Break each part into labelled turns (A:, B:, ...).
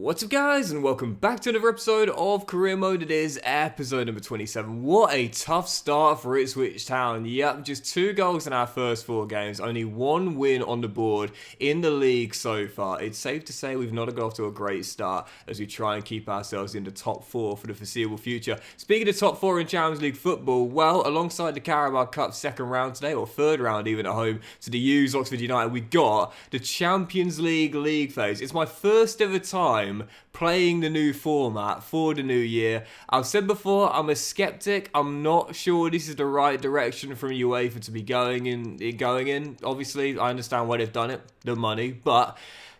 A: What's up guys, and welcome back to another episode of Career Mode. It is episode number 27. What a tough start for Ipswich Town. Yep, just 2 goals in our first 4 games, only 1 win on the board in the league so far. It's safe to say we've not got off to a great start as we try and keep ourselves in the top 4 for the foreseeable future. Speaking of top 4 in Champions League football, well, alongside the Carabao Cup second round today, or third round even at home to the U's Oxford United, we got the Champions League phase. It's my first ever time playing the new format for the new year. I've said before, I'm a skeptic. I'm not sure this is the right direction from UEFA to be going in. Obviously, I understand why they've done it, the money, but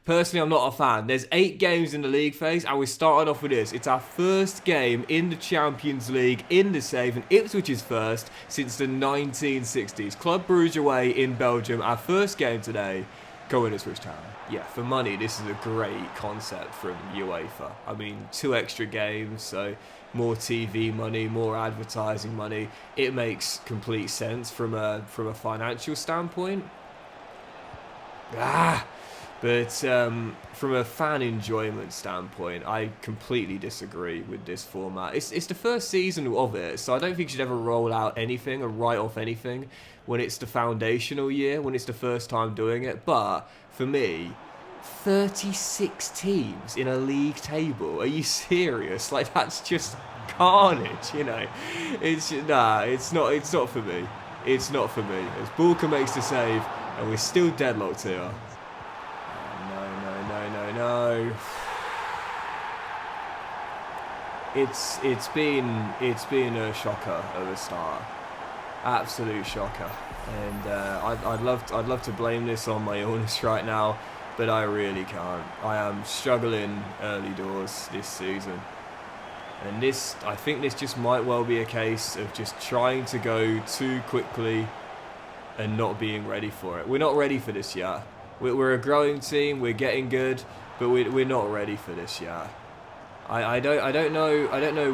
A: personally, I'm not a fan. There's 8 games in the league phase, and we started off with this. It's our first game in the Champions League in the save, and Ipswich is first since the 1960s. Club Brugge away in Belgium. Our first game today. Go in Ipswich Town. Yeah, for money, this is a great concept from UEFA. I mean, 2 extra games, so more TV money, more advertising money. It makes complete sense from a financial standpoint. But from a fan enjoyment standpoint, I completely disagree with this format. It's the first season of it, so I don't think you should ever roll out anything or write off anything when it's the foundational year, when it's the first time doing it. But for me, 36 teams in a league table. Are you serious? Like, that's just carnage, you know. It's not for me. It's not for me. As Bulka makes the save, and we're still deadlocked here. No. It's been a shocker of a start, absolute shocker, and I'd love to blame this on my illness right now, but I really can't. I am struggling early doors this season, and I think this just might well be a case of just trying to go too quickly and not being ready for it. We're not ready for this yet. We're a growing team. We're getting good, but we're not ready for this yet. I don't know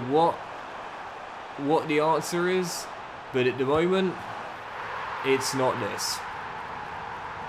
A: what the answer is, but at the moment, it's not this.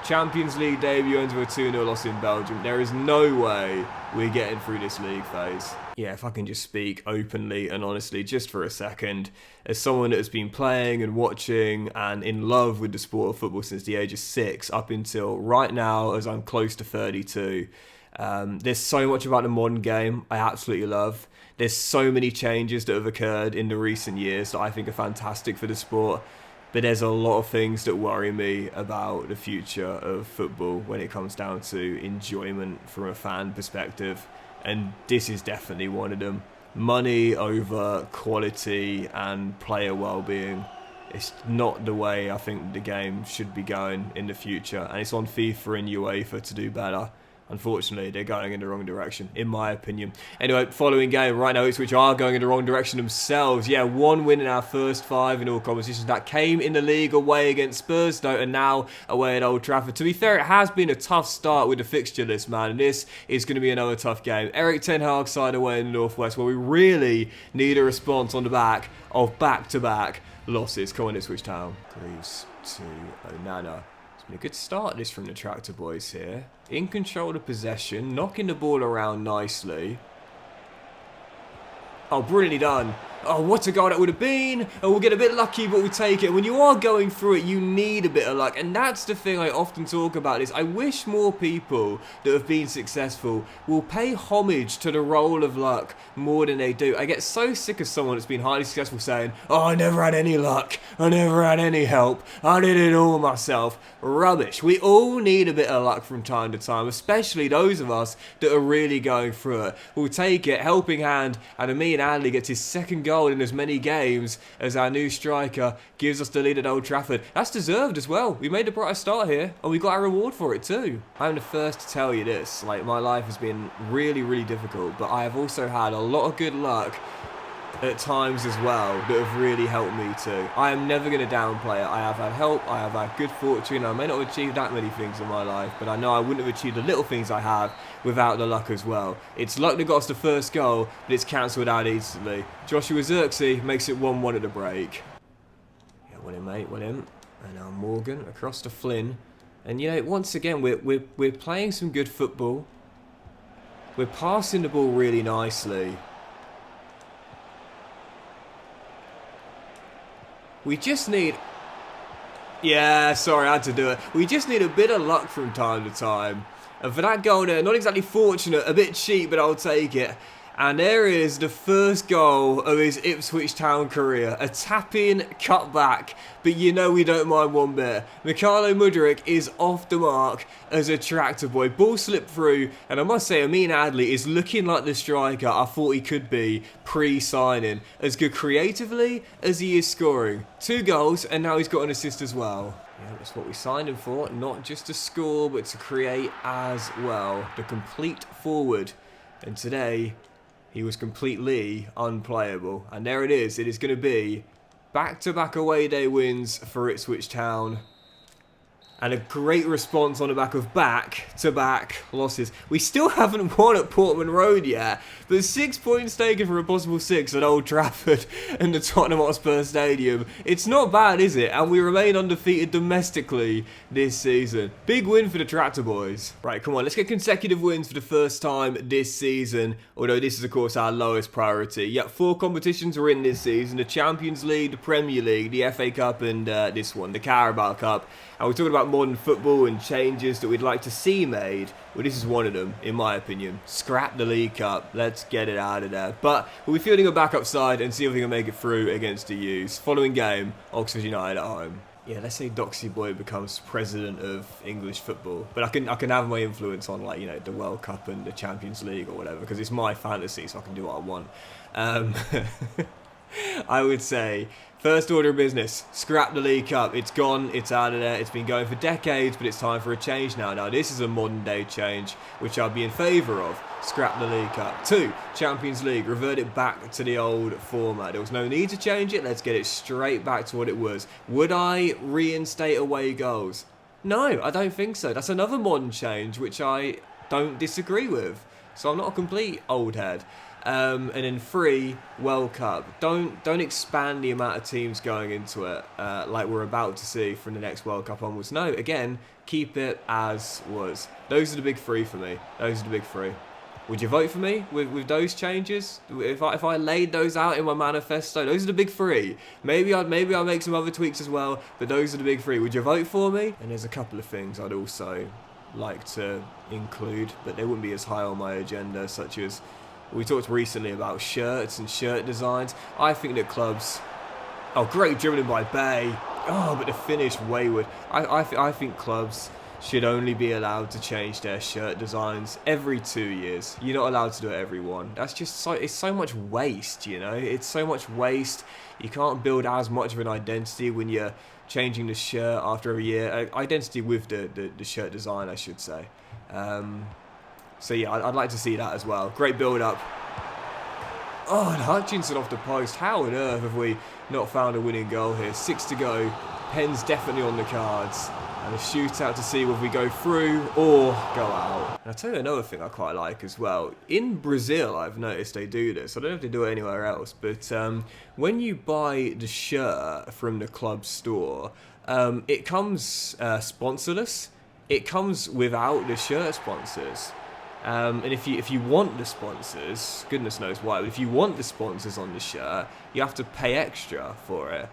A: Champions League debut ends with a 2-0 loss in Belgium. There is no way we're getting through this league phase. Yeah, if I can just speak openly and honestly just for a second, as someone that has been playing and watching and in love with the sport of football since the age of 6 up until right now as I'm close to 32, there's so much about the modern game I absolutely love. There's so many changes that have occurred in the recent years that I think are fantastic for the sport. But there's a lot of things that worry me about the future of football when it comes down to enjoyment from a fan perspective. And this is definitely one of them. Money over quality and player well-being. It's not the way I think the game should be going in the future. And it's on FIFA and UEFA to do better. Unfortunately, they're going in the wrong direction, in my opinion. Anyway, following game, right now, Ipswich are going in the wrong direction themselves. Yeah, 1 win in our first 5 in all competitions. That came in the league away against Spurs, though, and now away at Old Trafford. To be fair, it has been a tough start with the fixture list, man, and this is going to be another tough game. Eric Ten Hag's side away in the Northwest, where we really need a response on the back of back-to-back losses. Come on, Ipswich Town. Greaves to Onana. A good start this from the Tractor Boys here. In control of possession, knocking the ball around nicely. Oh, brilliantly done. Oh, what a goal that would have been. And we'll get a bit lucky, but we take it. When you are going through it, you need a bit of luck. And that's the thing I often talk about is I wish more people that have been successful will pay homage to the role of luck more than they do. I get so sick of someone that's been highly successful saying, oh, I never had any luck. I never had any help. I did it all myself. Rubbish. We all need a bit of luck from time to time, especially those of us that are really going through it. We'll take it, helping hand, and Amin Adli gets his second goal in as many games as our new striker gives us the lead at Old Trafford. That's deserved as well. We made a brighter start here, and we got our reward for it too. I'm the first to tell you this. Like, my life has been really, really difficult, but I have also had a lot of good luck at times as well that have really helped me too. I am never going to downplay it. I have had help, I have had good fortune. I may not have achieved that many things in my life, but I know I wouldn't have achieved the little things I have without the luck as well. It's luck that got us the first goal, but it's cancelled out instantly. Joshua Zirkzee makes it 1-1 at the break. Yeah, well in, mate, well in. And now Morgan across to Flynn. And you know, once again, we're playing some good football. We're passing the ball really nicely. We just need... Yeah, sorry, I had to do it. We just need a bit of luck from time to time. And for that goal there, not exactly fortunate, a bit cheap, but I'll take it. And there is the first goal of his Ipswich Town career. A tap-in, cut-back, but you know we don't mind one bit. Mikhailo Mudryk is off the mark as a tractor boy. Ball slipped through, and I must say, Amin Adli is looking like the striker I thought he could be pre-signing. As good creatively as he is scoring. 2 goals, and now he's got an assist as well. Yeah, that's what we signed him for. Not just to score, but to create as well. The complete forward. And today... he was completely unplayable. And there it is. It is going to be back-to-back away day wins for Ipswich Town. And a great response on the back of back-to-back losses. We still haven't won at Portman Road yet. But 6 points taken for a possible 6 at Old Trafford and the Tottenham Hotspur Stadium. It's not bad, is it? And we remain undefeated domestically this season. Big win for the Tractor Boys. Right, come on, let's get consecutive wins for the first time this season. Although this is, of course, our lowest priority. Yet 4 competitions are in this season. The Champions League, the Premier League, the FA Cup, and this one, the Carabao Cup. And we're talking about modern football and changes that we'd like to see made. Well, this is one of them, in my opinion. Scrap the League Cup. Let's get it out of there. But we'll be fielding a backup side and see if we can make it through against the U's. Following game, Oxford United at home. Yeah, let's say Doxy Boy becomes president of English football. But I can have my influence on, like, you know, the World Cup and the Champions League or whatever. Because it's my fantasy, so I can do what I want. I would say, first order of business, scrap the League Cup. It's gone, it's out of there, it's been going for decades, but it's time for a change now. Now, this is a modern day change, which I'd be in favour of. Scrap the League Cup. 2, Champions League, revert it back to the old format. There was no need to change it, let's get it straight back to what it was. Would I reinstate away goals? No, I don't think so. That's another modern change, which I don't disagree with. So I'm not a complete old head. And then 3, World Cup. Don't expand the amount of teams going into it like we're about to see from the next World Cup onwards. No, again, keep it as was. Those are the big 3 for me. Those are the big 3. Would you vote for me with those changes? If I laid those out in my manifesto, those are the big 3. Maybe I'll make some other tweaks as well, but those are the big 3. Would you vote for me? And there's a couple of things I'd also like to include, but they wouldn't be as high on my agenda, such as we talked recently about shirts and shirt designs. I think that clubs... Oh, great dribbling by Bay. Oh, but the finish wayward. I think clubs should only be allowed to change their shirt designs every 2 years. You're not allowed to do it every 1. That's just so... It's so much waste, you know? It's so much waste. You can't build as much of an identity when you're changing the shirt after every year. Identity with the shirt design, I should say. So yeah, I'd like to see that as well. Great build-up. Oh, and Hutchinson off the post. How on earth have we not found a winning goal here? 6 to go. Penn's definitely on the cards. And a shootout to see whether we go through or go out. And I'll tell you another thing I quite like as well. In Brazil, I've noticed they do this. I don't know if they do it anywhere else. But when you buy the shirt from the club store, it comes sponsorless. It comes without the shirt sponsors. And if you want the sponsors, goodness knows why, but if you want the sponsors on the shirt, you have to pay extra for it.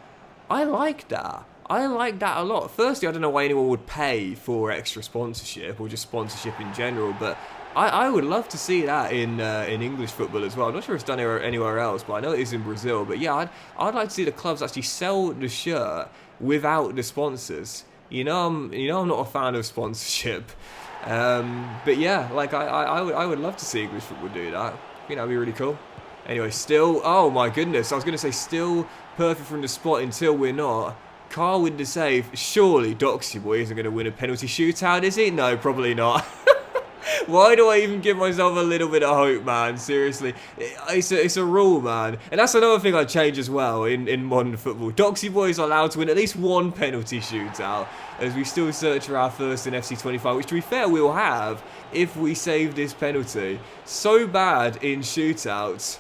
A: I like that. I like that a lot. Firstly, I don't know why anyone would pay for extra sponsorship or just sponsorship in general, but I would love to see that in English football as well. I'm not sure if it's done anywhere else, but I know it is in Brazil. But yeah, I'd like to see the clubs actually sell the shirt without the sponsors. You know I'm not a fan of sponsorship. But yeah, like I would love to see English football do that. I think that'd be really cool. Anyway, still, oh my goodness, I was going to say still perfect from the spot until we're not. Carl with the save. Surely Doxy Boy isn't going to win a penalty shootout, is he? No, probably not. Why do I even give myself a little bit of hope, man? Seriously. It's a rule, man. And that's another thing I'd change as well in modern football. Doxy Boys are allowed to win at least 1 penalty shootout as we still search for our first in FC 25, which to be fair we'll have if we save this penalty. So bad in shootouts.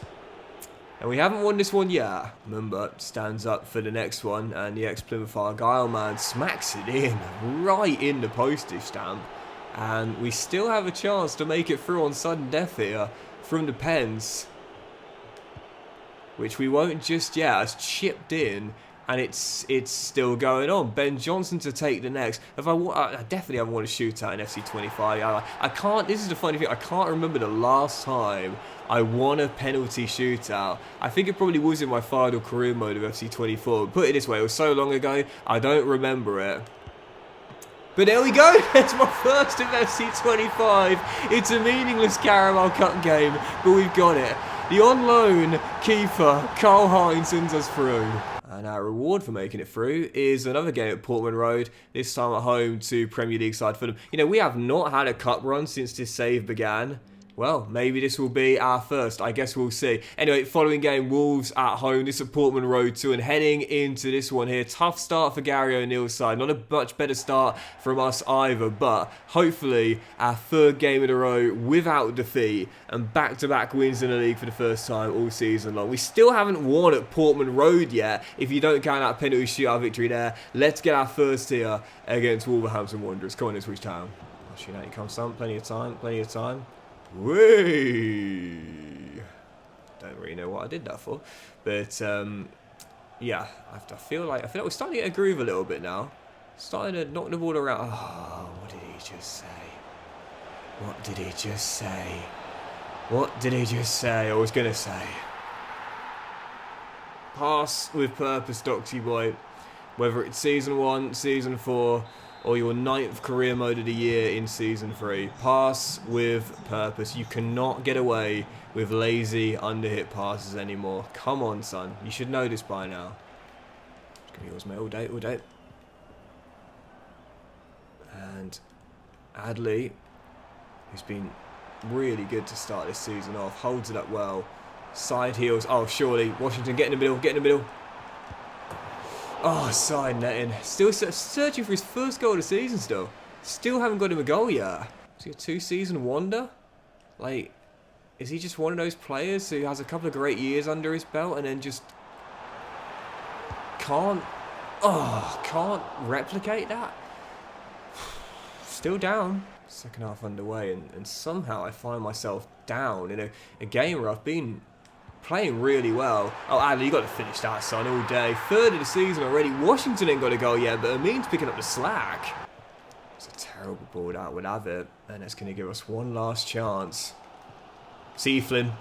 A: And we haven't won this one yet. Remember, stands up for the next one, and the ex-Plymouth Argyle man smacks it in, right in the postage stamp. And we still have a chance to make it through on sudden death here from the pens, which we won't just yet. It's chipped in, and it's still going on. Ben Johnson to take the next. I definitely haven't won a shootout in FC 25. I can't. This is the funny thing. I can't remember the last time I won a penalty shootout. I think it probably was in my final career mode of FC 24. Put it this way, it was so long ago, I don't remember it. But there we go, it's my first of FC 25. It's a meaningless Carabao Cup game, but we've got it. The on loan keeper, Carl Hines, sends us through. And our reward for making it through is another game at Portman Road, this time at home to Premier League side Fulham. You know, we have not had a cup run since this save began. Well, maybe this will be our first. I guess we'll see. Anyway, following game, Wolves at home. This is Portman Road 2. And heading into this one here, tough start for Gary O'Neill's side. Not a much better start from us either. But hopefully, our third game in a row without defeat. And back-to-back wins in the league for the first time all season long. We still haven't won at Portman Road yet, if you don't count that penalty shootout victory there. Let's get our first here against Wolverhampton Wanderers. Come on, Ipswich Town. Actually, now you come some. Plenty of time. Plenty of time. Whee! Don't really know what I did that for, but yeah, I feel like we're starting to get a groove a little bit now. Starting to knock the ball around. Oh, what did he just say? What did he just say? What did he just say? I was gonna say. Pass with purpose, Doxy boy. Whether it's season 1, season 4. Or your 9th career mode of the year in Season 3. Pass with purpose. You cannot get away with lazy underhit passes anymore. Come on, son. You should know this by now. It's going to be yours, mate, all day, all day. And Adley, who's been really good to start this season off, holds it up well. Side heels. Oh, surely. Washington, get in the middle, get in the middle. Oh, side netting. Still searching for his first goal of the season still. Still haven't got him a goal yet. Is he a 2-season wonder? Like, is he just one of those players who has a couple of great years under his belt and then just can't replicate that? Still down. Second half underway, and somehow I find myself down in a game where I've been playing really well. Oh, Adley, you got to finish that, son, all day. Third of the season already. Washington ain't got a goal yet, but Amin's picking up the slack. It's a terrible ball that would have it, and it's going to give us one last chance. See you, Flynn.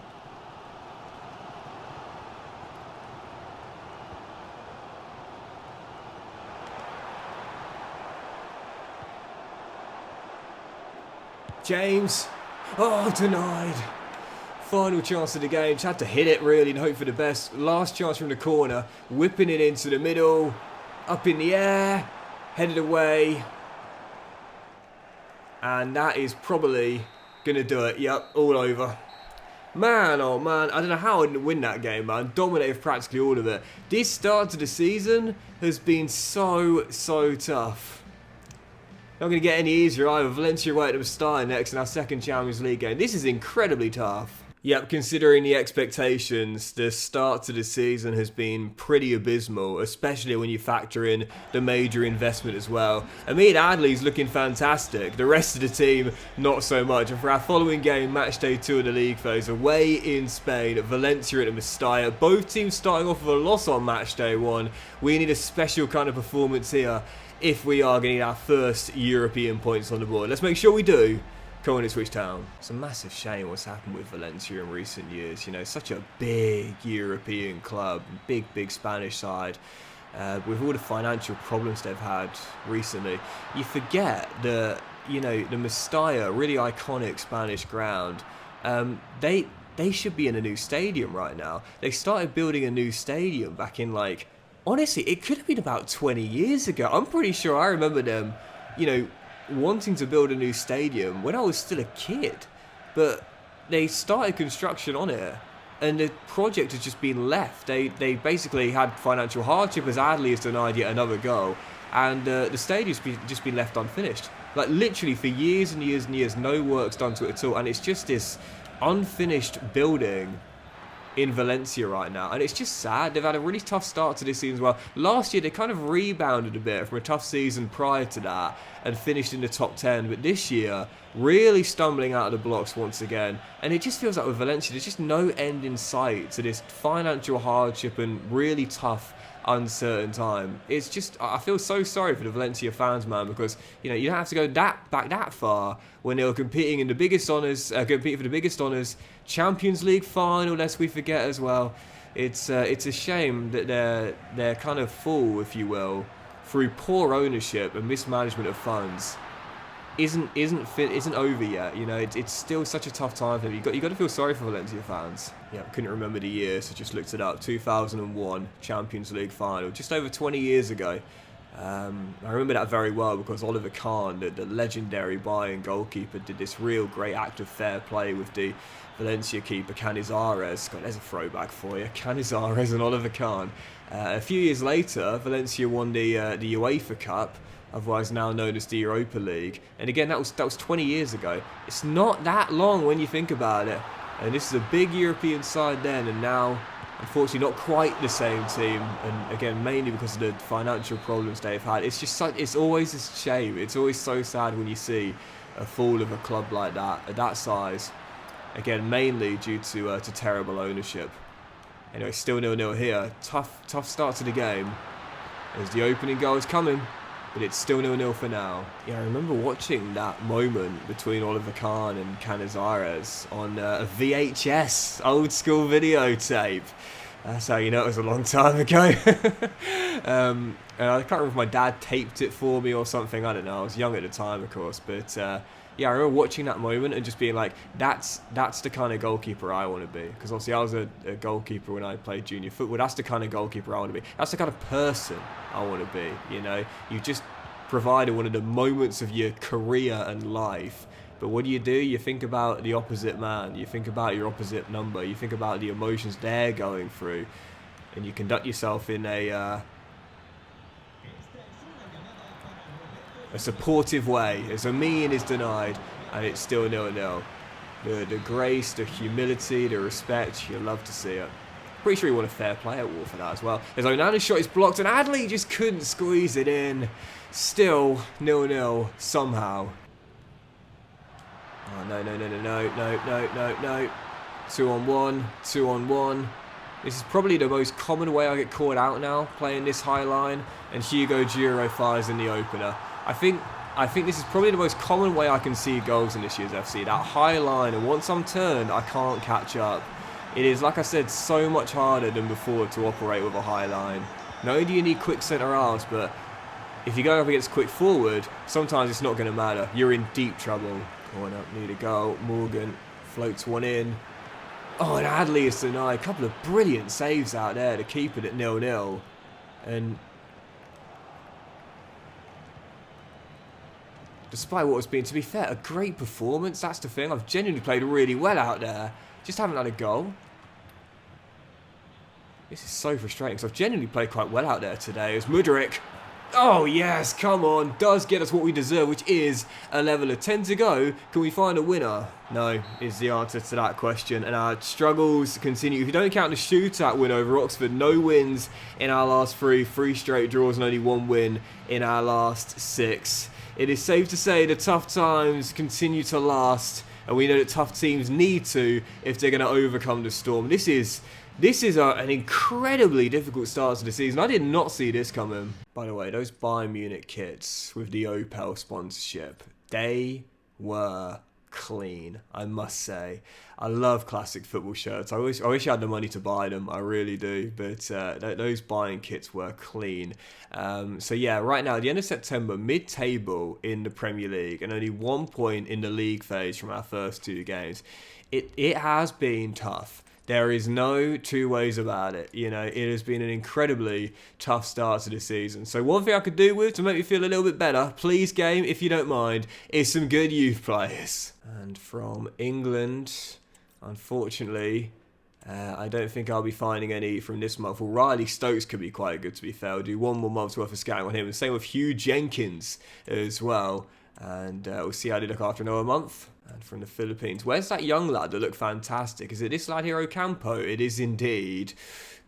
A: James. Oh, denied. Final chance of the game. Just had to hit it really and hope for the best. Last chance from the corner. Whipping it into the middle. Up in the air. Headed away. And that is probably going to do it. Yep, all over. Man, oh man. I don't know how I didn't win that game, man. Dominated practically all of it. This start to the season has been so tough. Not going to get any easier either. Valencia away at the start next in our second Champions League game. This is incredibly tough. Yep, considering the expectations, the start to the season has been pretty abysmal, especially when you factor in the major investment as well. Amin Adley's looking fantastic, the rest of the team not so much. And for our following game, match day 2 of the league phase, away in Spain, Valencia at the Mestalla. Both teams starting off with a loss on match day 1. We need a special kind of performance here if we are getting our first European points on the board. Let's make sure we do. Come on, Ipswich Town. It's a massive shame what's happened with Valencia in recent years. You know, such a big European club, big Spanish side. With all the financial problems they've had recently, you forget that, you know, the Mestalla, really iconic Spanish ground, they should be in a new stadium right now. They started building a new stadium back in, like, honestly, it could have been about 20 years ago. I'm pretty sure I remember them, you know, wanting to build a new stadium when I was still a kid. But they started construction on it, and the project has just been left. They basically had financial hardship as Adley has denied yet another goal, and the stadium's just been left unfinished. Like, literally for years and years and years, no work's done to it at all, and it's just this unfinished building in Valencia right now, and it's just sad. They've had a really tough start to this season as well. Last year they kind of rebounded a bit from a tough season prior to that and finished in the top 10, but this year really stumbling out of the blocks once again, and it just feels like with Valencia there's just no end in sight to this financial hardship and really tough uncertain time. It's just, I feel so sorry for the Valencia fans, man, because you know you don't have to go back that far when they were competing in the biggest honours, competing for the biggest honours, Champions League final, lest we forget as well. It's a shame that they're kind of full, if you will, through poor ownership and mismanagement of funds. Isn't over yet. You know, it's still such a tough time for them. You got to feel sorry for Valencia fans. Yeah, couldn't remember the year, so just looked it up. 2001 Champions League final, just over 20 years ago. I remember that very well because Oliver Kahn, the legendary Bayern goalkeeper, did this real great act of fair play with the Valencia keeper Canizares. God, there's a throwback for you. Canizares and Oliver Kahn. A few years later, Valencia won the UEFA Cup, otherwise now known as the Europa League. And again, that was 20 years ago. It's not that long when you think about it. And this is a big European side then, and now, unfortunately, not quite the same team. And again, mainly because of the financial problems they've had. It's just it's always a shame. It's always so sad when you see a fall of a club like that, at that size. Again, mainly due to terrible ownership. Anyway, still 0-0 here. Tough start to the game. As the opening goal is coming. But it's still 0-0 for now. Yeah, I remember watching that moment between Oliver Kahn and Canizares on a VHS, old school videotape. That's how you know it was a long time ago. And I can't remember if my dad taped it for me or something. I don't know. I was young at the time, of course. But yeah, I remember watching that moment and just being like, that's the kind of goalkeeper I want to be. Because obviously I was a goalkeeper when I played junior football. That's the kind of goalkeeper I want to be. That's the kind of person I want to be. You know, you just provided one of the moments of your career and life. But what do? You think about the opposite man. You think about your opposite number. You think about the emotions they're going through. And you conduct yourself in a supportive way. As a mean is denied, and it's still 0-0. The grace, the humility, the respect, you love to see it. Pretty sure he won a fair play award for that as well. As Onana's shot is blocked, and Adley just couldn't squeeze it in. Still 0-0 somehow. Oh, no. 2 on 1, 2 on 1. This is probably the most common way I get caught out now, playing this high line, and Hugo Duro fires in the opener. I think this is probably the most common way I can see goals in this year's FC. That high line, and once I'm turned, I can't catch up. It is, like I said, so much harder than before to operate with a high line. Not only do you need quick centre halves, but if you go up against quick forward, sometimes it's not going to matter. You're in deep trouble. Corner, need a goal. Morgan floats one in. Oh, and Adley is denied. A couple of brilliant saves out there to keep it at 0-0. And despite what has been, to be fair, a great performance. That's the thing. I've genuinely played really well out there. Just haven't had a goal. This is so frustrating because I've genuinely played quite well out there today. As Mudryk, oh yes, come on, does get us what we deserve, which is a level of 10 to go. Can we find a winner? No, is the answer to that question. And our struggles continue. If you don't count the shootout win over Oxford, no wins in our last three straight draws and only one win in our last 6. It is safe to say the tough times continue to last, and we know that tough teams need to if they're going to overcome the storm. This is an incredibly difficult start to the season. I did not see this coming. By the way, those Bayern Munich kits with the Opel sponsorship, they were clean, I must say. I love classic football shirts. I wish I had the money to buy them. I really do. But those Bayern kits were clean. So yeah, right now, at the end of September, mid-table in the Premier League and only 1 point in the league phase from our first 2 games. It has been tough. There is no two ways about it. You know, it has been an incredibly tough start to the season. So one thing I could do with to make me feel a little bit better, please game, if you don't mind, is some good youth players. And from England, unfortunately, I don't think I'll be finding any from this month. Well, Riley Stokes could be quite good, to be fair. I'll do 1 more month's worth of scouting on him. And same with Hugh Jenkins as well. And we'll see how they look after another month. And from the Philippines, where's that young lad that looked fantastic? Is it this lad here, Ocampo? It is indeed.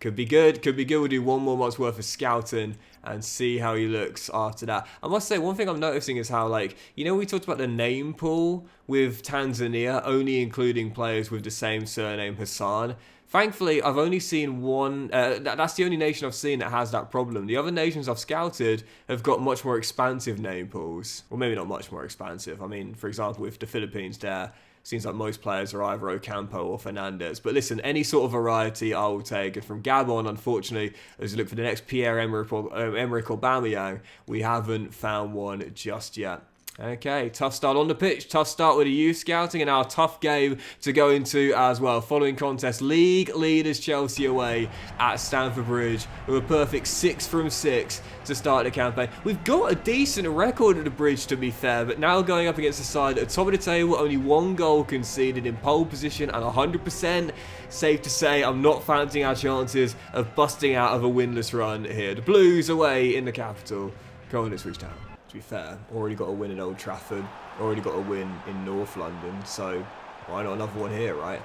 A: Could be good. Could be good. We'll do one more month's worth of scouting and see how he looks after that. I must say, one thing I'm noticing is how, like, you know, we talked about the name pool with Tanzania only including players with the same surname, Hassan. Thankfully, I've only seen one, that's the only nation I've seen that has that problem. The other nations I've scouted have got much more expansive name pools. Well, maybe not much more expansive. I mean, for example, with the Philippines there, seems like most players are either Ocampo or Fernandez. But listen, any sort of variety I will take. And from Gabon, unfortunately, as we look for the next Pierre-Emerick Aubameyang, we haven't found one just yet. Okay, tough start on the pitch, tough start with the youth scouting, and now a tough game to go into as well. Following contest, league leaders Chelsea away at Stamford Bridge with a perfect 6 from 6 to start the campaign. We've got a decent record at the Bridge, to be fair, but now going up against a side at the top of the table, only 1 goal conceded in pole position and 100%. Safe to say, I'm not fancying our chances of busting out of a winless run here. The Blues away in the capital. Go on, Ipswich Town. To be fair, already got a win in Old Trafford, already got a win in North London, so why not another one here, right?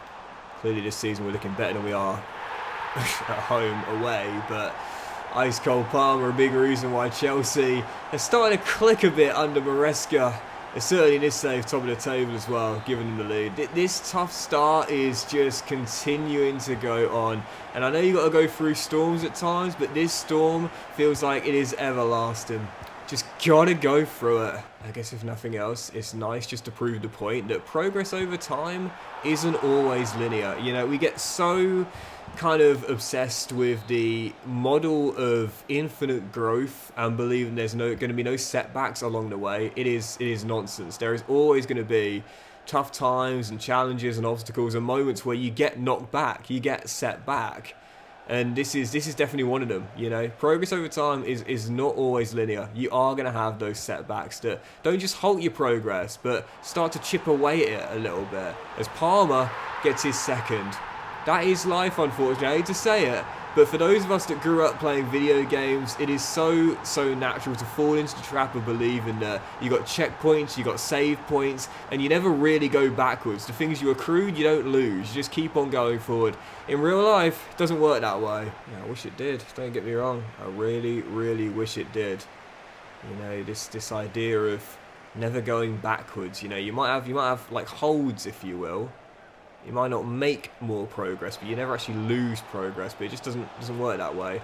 A: Clearly this season we're looking better than we are at home away, but ice cold Palmer, a big reason why Chelsea are starting to click a bit under Maresca. It's certainly in this save, top of the table as well, giving them the lead. This tough start is just continuing to go on, and I know you've got to go through storms at times, but this storm feels like it is everlasting. Just gotta go through it. I guess if nothing else, it's nice just to prove the point that progress over time isn't always linear. You know, we get so kind of obsessed with the model of infinite growth and believing there's going to be no setbacks along the way. It is nonsense. There is always going to be tough times and challenges and obstacles and moments where you get knocked back, you get set back. And this is definitely one of them, you know. Progress over time is not always linear. You are going to have those setbacks that don't just halt your progress, but start to chip away at it a little bit. As Palmer gets his second. That is life, unfortunately. I hate to say it, but for those of us that grew up playing video games, it is so natural to fall into the trap of believing that you got checkpoints, you got save points, and you never really go backwards. The things you accrued, you don't lose. You just keep on going forward. In real life, it doesn't work that way. Yeah, I wish it did. Don't get me wrong. I really wish it did. You know, this idea of never going backwards. You know, you might have like holds, if you will. You might not make more progress, but you never actually lose progress. But it just doesn't work that way.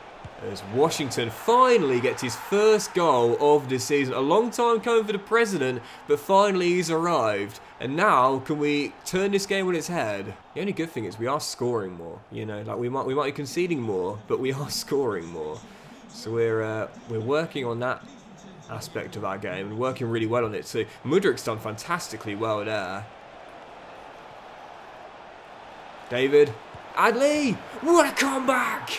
A: As Washington finally gets his first goal of the season. A long time coming for the president, but finally he's arrived. And now, can we turn this game on its head? The only good thing is we are scoring more. You know, like we might be conceding more, but we are scoring more. So we're working on that aspect of our game and working really well on it too. Mudrik's done fantastically well there. David. Adley! What a comeback!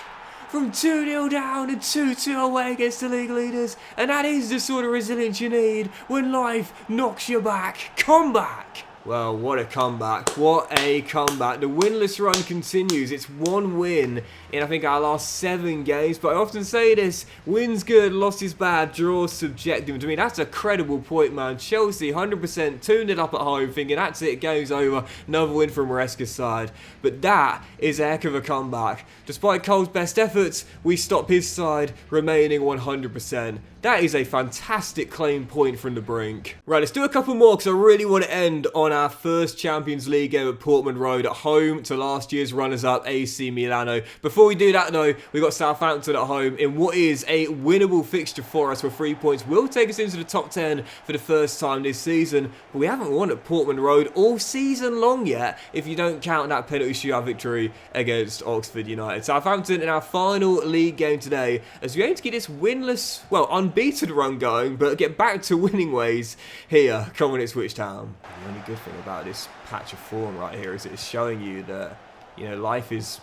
A: From 2-0 down and 2-2 away against the league leaders. And that is the sort of resilience you need when life knocks you back. Comeback! Well, what a comeback. What a comeback. The winless run continues. It's 1 win in, I think, our last 7 games. But I often say this, wins good, loss is bad, draws subjective. To me, that's a credible point, man. Chelsea, 100% tuned it up at home, thinking that's it, game's over. Another win from Maresca's side. But that is a heck of a comeback. Despite Cole's best efforts, we stop his side remaining 100%. That is a fantastic claim point from the brink. Right, let's do a couple more because I really want to end on our first Champions League game at Portman Road at home to last year's runners-up AC Milano. Before we do that though, we've got Southampton at home in what is a winnable fixture for us, where 3 points will take us into the top 10 for the first time this season. But we haven't won at Portman Road all season long yet, if you don't count that penalty shootout victory against Oxford United. Southampton in our final league game today, as we aim to get this winless, well, unbeaten run going, but get back to winning ways here. Come on, Ipswich Town. The only good thing about this patch of form right here is it's showing you that, you know, life is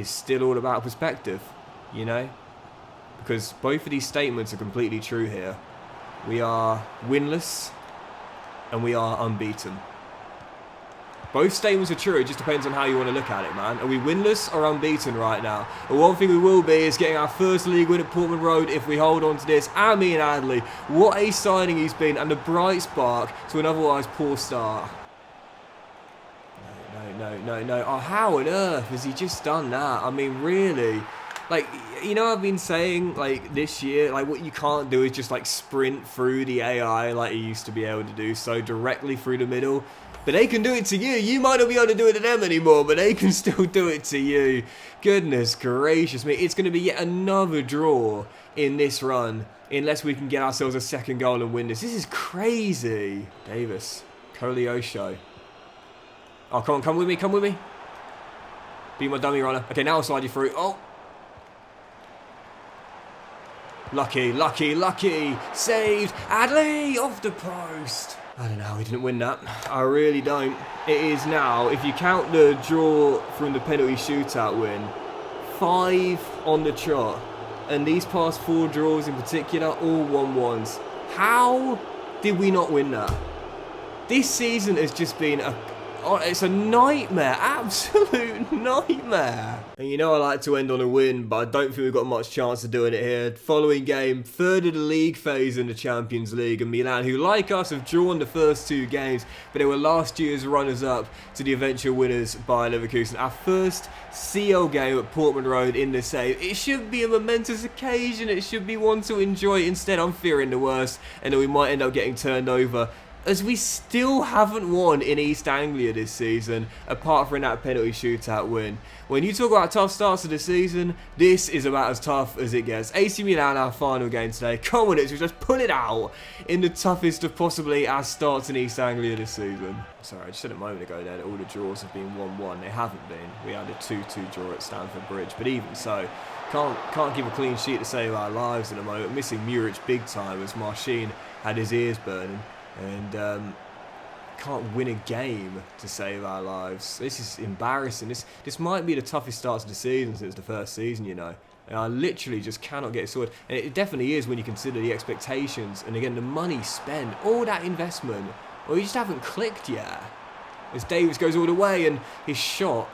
A: still all about perspective, you know, because both of these statements are completely true here. We are winless and we are unbeaten. Both statements are true, it just depends on how you want to look at it, man. Are we winless or unbeaten right now? And one thing we will be is getting our first league win at Portman Road if we hold on to this. And Adley, what a signing he's been, and the bright spark to an otherwise poor start. no. Oh, how on earth has he just done that? I mean, really? Like, you know, I've been saying, like, this year, like, what you can't do is just, like, sprint through the AI like you used to be able to do so directly through the middle. But they can do it to you. You might not be able to do it to them anymore, but they can still do it to you. Goodness gracious me. It's going to be yet another draw in this run, unless we can get ourselves a second goal and win this. This is crazy. Davis. Koleosho. Oh, come on, come with me. Be my dummy runner. Okay, now I'll slide you through. Oh. Lucky. Saved. Adley off the post. I don't know how we didn't win that. I really don't. It is now, if you count the draw from the penalty shootout win, 5 on the trot. And these past 4 draws in particular, all 1-1s. How did we not win that? This season has just been it's a nightmare, absolute nightmare. And you know I like to end on a win, but I don't think we've got much chance of doing it here. Following game, 3rd of the league phase in the Champions League, and Milan, who like us have drawn the first 2 games, but they were last year's runners-up to the eventual winners by Leverkusen. Our first CL game at Portman Road in the save. It should be a momentous occasion, it should be one to enjoy. Instead, I'm fearing the worst, and that we might end up getting turned over, as we still haven't won in East Anglia this season, apart from that penalty shootout win. When you talk about tough starts to the season, this is about as tough as it gets. AC Milan, our final game today. Come on, Ipswich, just pull it out in the toughest of possibly our starts in East Anglia this season. Sorry, I just said a moment ago there that all the draws have been 1-1. They haven't been. We had a 2-2 draw at Stamford Bridge, but even so, can't give a clean sheet to save our lives at the moment. Missing Muric big time as Marcin had his ears burning. And can't win a game to save our lives. This is embarrassing. This might be the toughest start to the season since the first season, you know. And I literally just cannot get it sorted. And it definitely is when you consider the expectations and, again, the money spent, all that investment. Well, you just haven't clicked yet. As Davis goes all the way, and his shot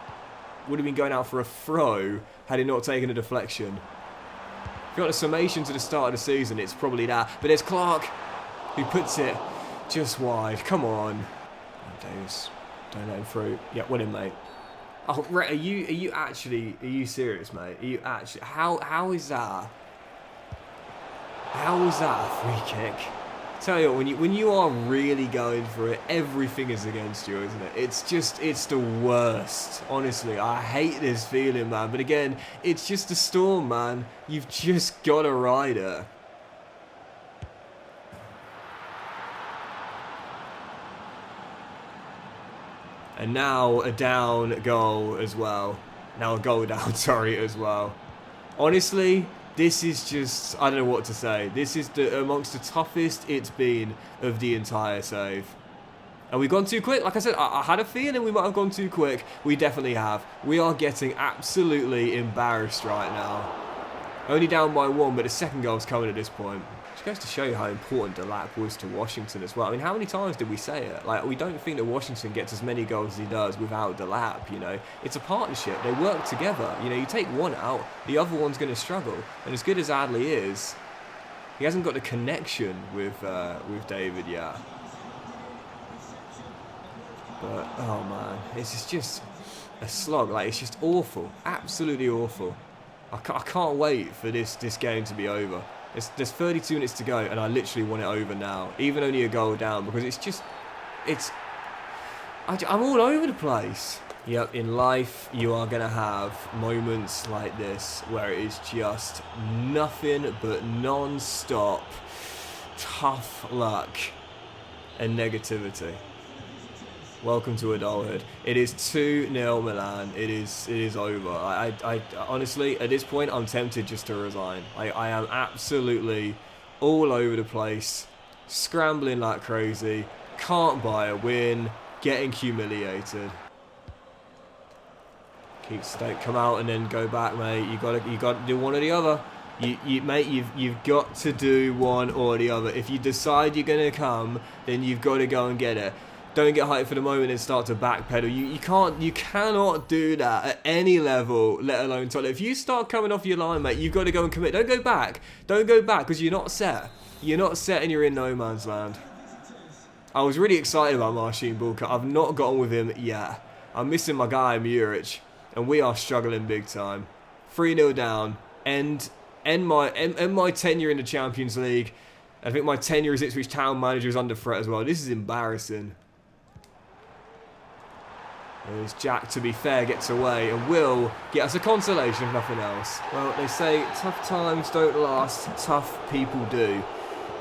A: would have been going out for a throw had he not taken a deflection. If you got a summation to the start of the season, it's probably that. But there's Clark, who puts it just wide. Come on. Oh, Davis. Don't let him through. Yeah, win him, mate. Oh, Rhett, are you serious, mate? Are you actually, how is that? How is that a free kick? Tell you what, when you are really going for it, everything is against you, isn't it? It's the worst. Honestly, I hate this feeling, man. But again, it's just a storm, man. You've just got to ride it. And now a down goal as well. Now a goal down, sorry, as well. Honestly, this is just, I don't know what to say. This is amongst the toughest it's been of the entire save. And we've gone too quick. Like I said, I had a feeling we might have gone too quick. We definitely have. We are getting absolutely embarrassed right now. Only down by 1, but the second goal's coming at this point. Which goes to show you how important Delap was to Washington as well. I mean, how many times did we say it? Like, we don't think that Washington gets as many goals as he does without Delap, you know. It's a partnership. They work together. You know, you take one out, the other one's going to struggle. And as good as Adley is, he hasn't got the connection with David yet. But, oh man, it's just a slog. Like, it's just awful. Absolutely awful. I can't wait for this game to be over. There's 32 minutes to go, and I literally want it over now. Even only a goal down, because I'm all over the place. Yep, in life, you are going to have moments like this, where it is just nothing but non-stop tough luck and negativity. Welcome to adulthood. It is 2-0 Milan. It is over. I honestly, at this point, I'm tempted just to resign. I am absolutely all over the place, scrambling like crazy, can't buy a win, getting humiliated. Don't come out and then go back, mate. You got to do one or the other. Mate, you've got to do one or the other. If you decide you're gonna come, then you've got to go and get it. Don't get hyped for the moment and start to backpedal. You cannot do that at any level, let alone top. If you start coming off your line, mate, you've got to go and commit. Don't go back. Don't go back, because you're not set. You're not set and you're in no man's land. I was really excited about Marcin Bulka. I've not got on with him yet. I'm missing my guy Muric, and we are struggling big time. 3-0 down. End my tenure in the Champions League. I think my tenure as Ipswich Town manager is under threat as well. This is embarrassing. As Jack, to be fair, gets away and will get us a consolation if nothing else. Well, they say tough times don't last, tough people do.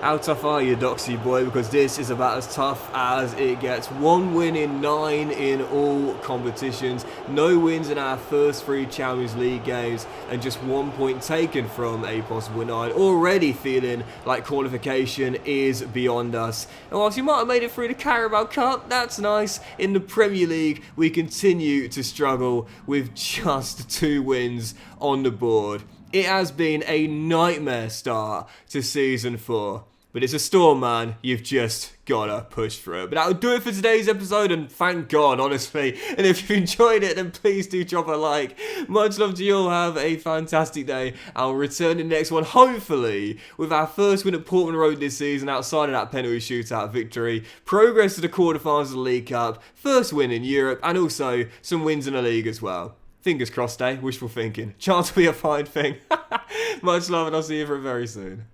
A: How tough are you, Doxy boy? Because this is about as tough as it gets. 1 win in 9 in all competitions. No wins in our first 3 Champions League games. And just 1 point taken from a possible 9. Already feeling like qualification is beyond us. And whilst you might have made it through the Carabao Cup, that's nice. In the Premier League, we continue to struggle with just 2 wins on the board. It has been a nightmare start to Season 4. But it's a storm, man. You've just gotta push through it. But that'll do it for today's episode, and thank God, honestly. And if you've enjoyed it, then please do drop a like. Much love to you all. Have a fantastic day. I'll return in the next one, hopefully, with our first win at Portman Road this season, outside of that penalty shootout victory. Progress to the quarterfinals of the League Cup. First win in Europe, and also some wins in the league as well. Fingers crossed, eh? Wishful thinking. Chance will be a fine thing. Much love, and I'll see you very soon.